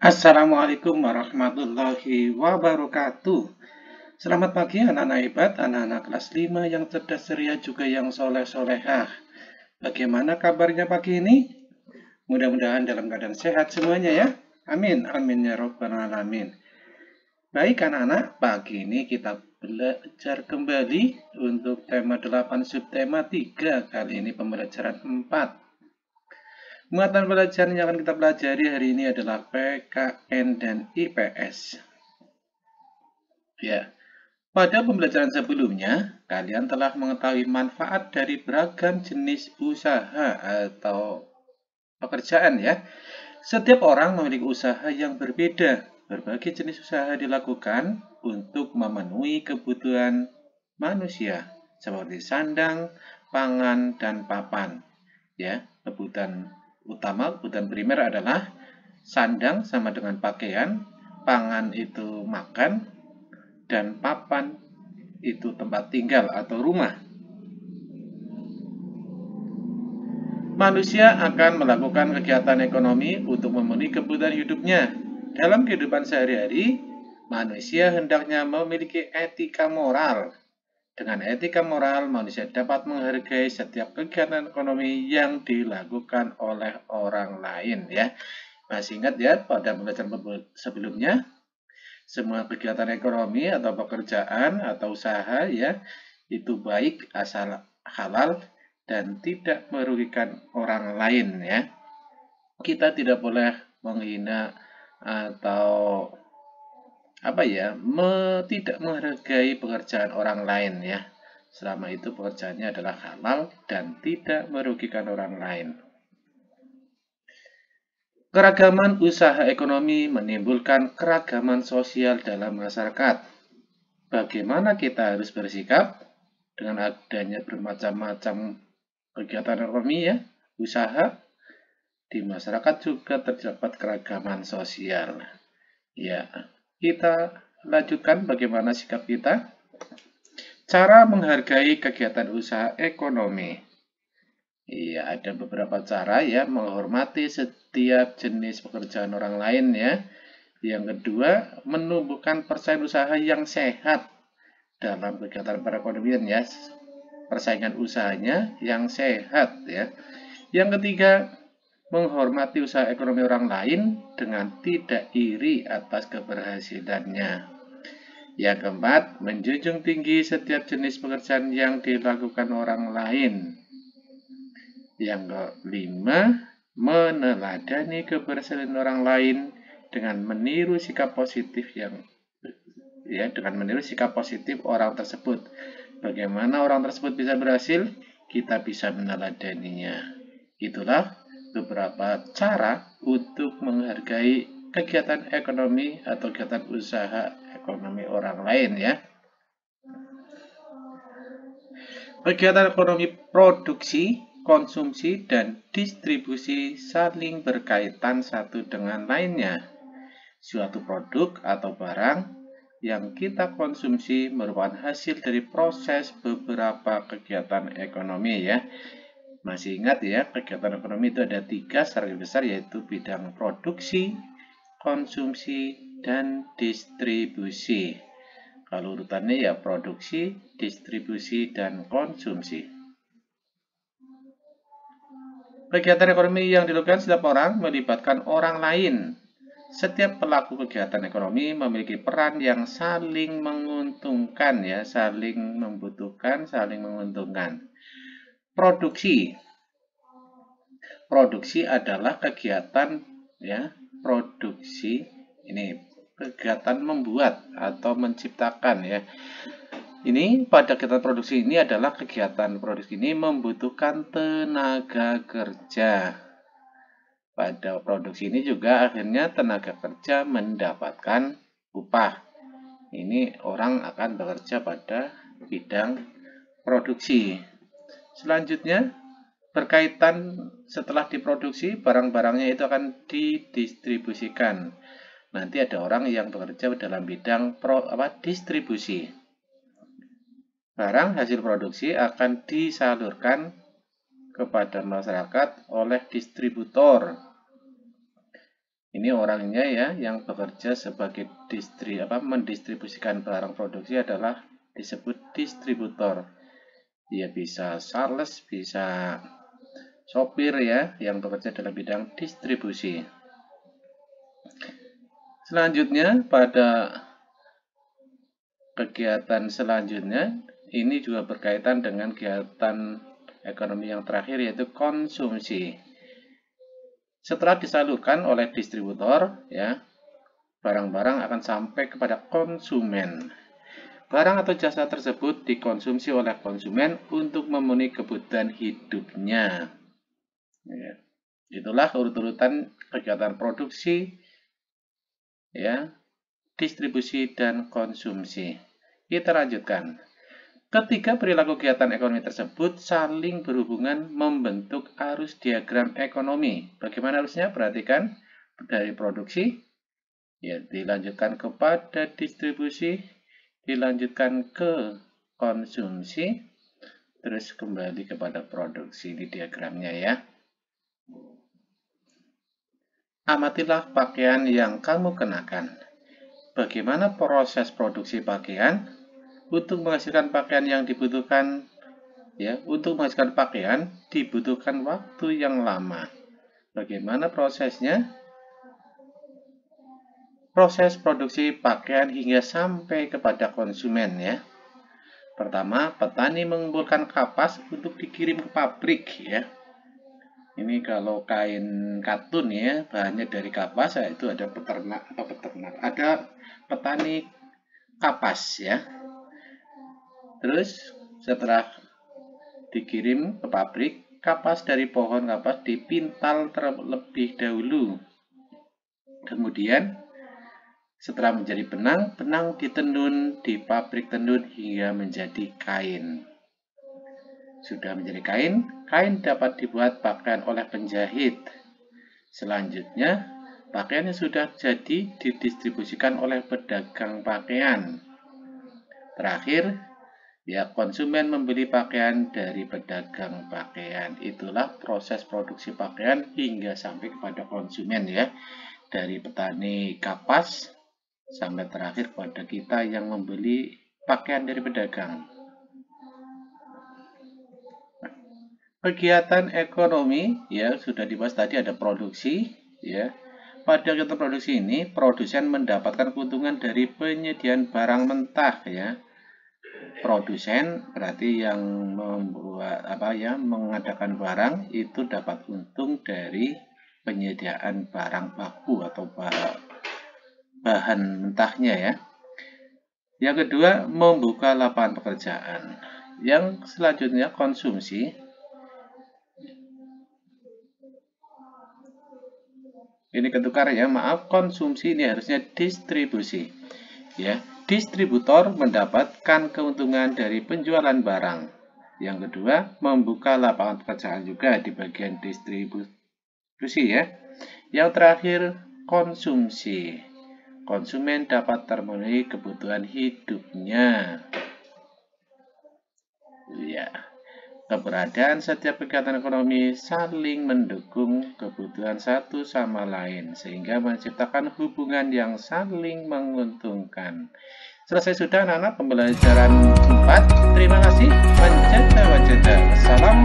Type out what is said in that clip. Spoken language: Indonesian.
Assalamualaikum warahmatullahi wabarakatuh. Selamat pagi anak-anak hebat, anak-anak kelas 5 yang cerdas ceria juga yang soleh-solehah. Bagaimana kabarnya pagi ini? Mudah-mudahan dalam keadaan sehat semuanya ya. Amin, amin ya robbal alamin. Baik anak-anak, pagi ini kita belajar kembali untuk tema 8 subtema 3. Kali ini pembelajaran 4. Muatan pelajaran yang akan kita pelajari hari ini adalah PKN dan IPS. Ya, pada pembelajaran sebelumnya, kalian telah mengetahui manfaat dari beragam jenis usaha atau pekerjaan ya. Setiap orang memiliki usaha yang berbeda. Berbagai jenis usaha dilakukan untuk memenuhi kebutuhan manusia, seperti sandang, pangan, dan papan. Ya, kebutuhan utama, kebutuhan primer adalah sandang sama dengan pakaian, pangan itu makan, dan papan itu tempat tinggal atau rumah. Manusia akan melakukan kegiatan ekonomi untuk memenuhi kebutuhan hidupnya. Dalam kehidupan sehari-hari, manusia hendaknya memiliki etika moral. Dengan etika moral, manusia dapat menghargai setiap kegiatan ekonomi yang dilakukan oleh orang lain ya. Masih ingat ya pada pembelajaran sebelumnya, semua kegiatan ekonomi atau pekerjaan atau usaha ya itu baik asal halal dan tidak merugikan orang lain ya. Kita tidak boleh menghina atau tidak menghargai pekerjaan orang lain ya. Selama itu pekerjaannya adalah halal dan tidak merugikan orang lain. Keragaman usaha ekonomi menimbulkan keragaman sosial dalam masyarakat. Bagaimana kita harus bersikap dengan adanya bermacam-macam kegiatan ekonomi ya, usaha di masyarakat juga terdapat keragaman sosial. Ya, kita lanjutkan bagaimana sikap kita. Cara menghargai kegiatan usaha ekonomi. Iya, ada beberapa cara ya menghormati setiap jenis pekerjaan orang lain ya. Yang kedua, menumbuhkan persaingan usaha yang sehat dalam kegiatan perekonomian ya. Persaingan usahanya yang sehat ya. Yang ketiga, menghormati usaha ekonomi orang lain dengan tidak iri atas keberhasilannya. Yang keempat, menjunjung tinggi setiap jenis pekerjaan yang dilakukan orang lain. Yang kelima, meneladani keberhasilan orang lain dengan meniru sikap positif orang tersebut. Bagaimana orang tersebut bisa berhasil? Kita bisa meneladaninya. Itulah beberapa cara untuk menghargai kegiatan ekonomi atau kegiatan usaha ekonomi orang lain ya. Kegiatan ekonomi produksi, konsumsi, dan distribusi saling berkaitan satu dengan lainnya. Suatu produk atau barang yang kita konsumsi merupakan hasil dari proses beberapa kegiatan ekonomi ya. Masih ingat ya, kegiatan ekonomi itu ada 3 secara besar, yaitu bidang produksi, konsumsi, dan distribusi. Kalau urutannya ya produksi, distribusi, dan konsumsi. Kegiatan ekonomi yang dilakukan setiap orang melibatkan orang lain. Setiap pelaku kegiatan ekonomi memiliki peran yang saling menguntungkan ya, saling membutuhkan, saling menguntungkan. Produksi. Produksi adalah kegiatan ya, produksi ini kegiatan membuat atau menciptakan ya. Ini pada kegiatan produksi ini adalah kegiatan produksi ini membutuhkan tenaga kerja. Pada produksi ini juga akhirnya tenaga kerja mendapatkan upah. Ini orang akan bekerja pada bidang produksi. Selanjutnya, berkaitan setelah diproduksi, barang-barangnya itu akan didistribusikan. Nanti ada orang yang bekerja dalam bidang distribusi. Barang hasil produksi akan disalurkan kepada masyarakat oleh distributor. Ini orangnya ya, yang bekerja sebagai mendistribusikan barang produksi adalah disebut distributor. Dia bisa sales, bisa sopir ya, yang bekerja dalam bidang distribusi. Selanjutnya, pada kegiatan selanjutnya, ini juga berkaitan dengan kegiatan ekonomi yang terakhir, yaitu konsumsi. Setelah disalurkan oleh distributor, ya, barang-barang akan sampai kepada konsumen. Barang atau jasa tersebut dikonsumsi oleh konsumen untuk memenuhi kebutuhan hidupnya. Ya. Itulah urut-urutan kegiatan produksi, ya, distribusi, dan konsumsi. Kita lanjutkan. Ketiga perilaku kegiatan ekonomi tersebut saling berhubungan membentuk arus diagram ekonomi. Bagaimana arusnya? Perhatikan, dari produksi, ya, dilanjutkan kepada distribusi, dilanjutkan ke konsumsi, terus kembali kepada produksi. Ini diagramnya ya. Amatilah pakaian yang kamu kenakan. Bagaimana proses produksi pakaian? Untuk menghasilkan pakaian yang dibutuhkan, ya, untuk menghasilkan pakaian dibutuhkan waktu yang lama. Bagaimana prosesnya? Proses produksi pakaian hingga sampai kepada konsumen ya. Pertama, petani mengumpulkan kapas untuk dikirim ke pabrik ya. Ini kalau kain katun ya, bahannya dari kapas, itu ada peternak ada petani kapas ya. Terus setelah dikirim ke pabrik, kapas dari pohon kapas dipintal terlebih dahulu. Kemudian setelah menjadi benang, benang ditenun di pabrik tenun hingga menjadi kain. Sudah menjadi kain, kain dapat dibuat pakaian oleh penjahit. Selanjutnya, pakaian yang sudah jadi didistribusikan oleh pedagang pakaian. Terakhir, ya, konsumen membeli pakaian dari pedagang pakaian. Itulah proses produksi pakaian hingga sampai kepada konsumen ya. Dari petani kapas sampai terakhir pada kita yang membeli pakaian dari pedagang. Kegiatan ekonomi ya sudah dibahas tadi, ada produksi ya. Pada kegiatan produksi ini, produsen mendapatkan keuntungan dari penyediaan barang mentah ya. Produsen berarti yang membuat mengadakan barang itu dapat untung dari penyediaan barang baku atau bahan mentahnya ya. Yang kedua, membuka lapangan pekerjaan. Yang selanjutnya konsumsi. Ini ketukar ya, maaf, konsumsi ini harusnya distribusi ya. Distributor mendapatkan keuntungan dari penjualan barang. Yang kedua, membuka lapangan pekerjaan juga di bagian distribusi ya. Yang terakhir, konsumsi. Konsumen dapat termenuhi kebutuhan hidupnya. Ya. Keberadaan setiap kegiatan ekonomi saling mendukung kebutuhan satu sama lain, sehingga menciptakan hubungan yang saling menguntungkan. Selesai sudah anak-anak pembelajaran 4. Terima kasih. Panjata wajata. Salam.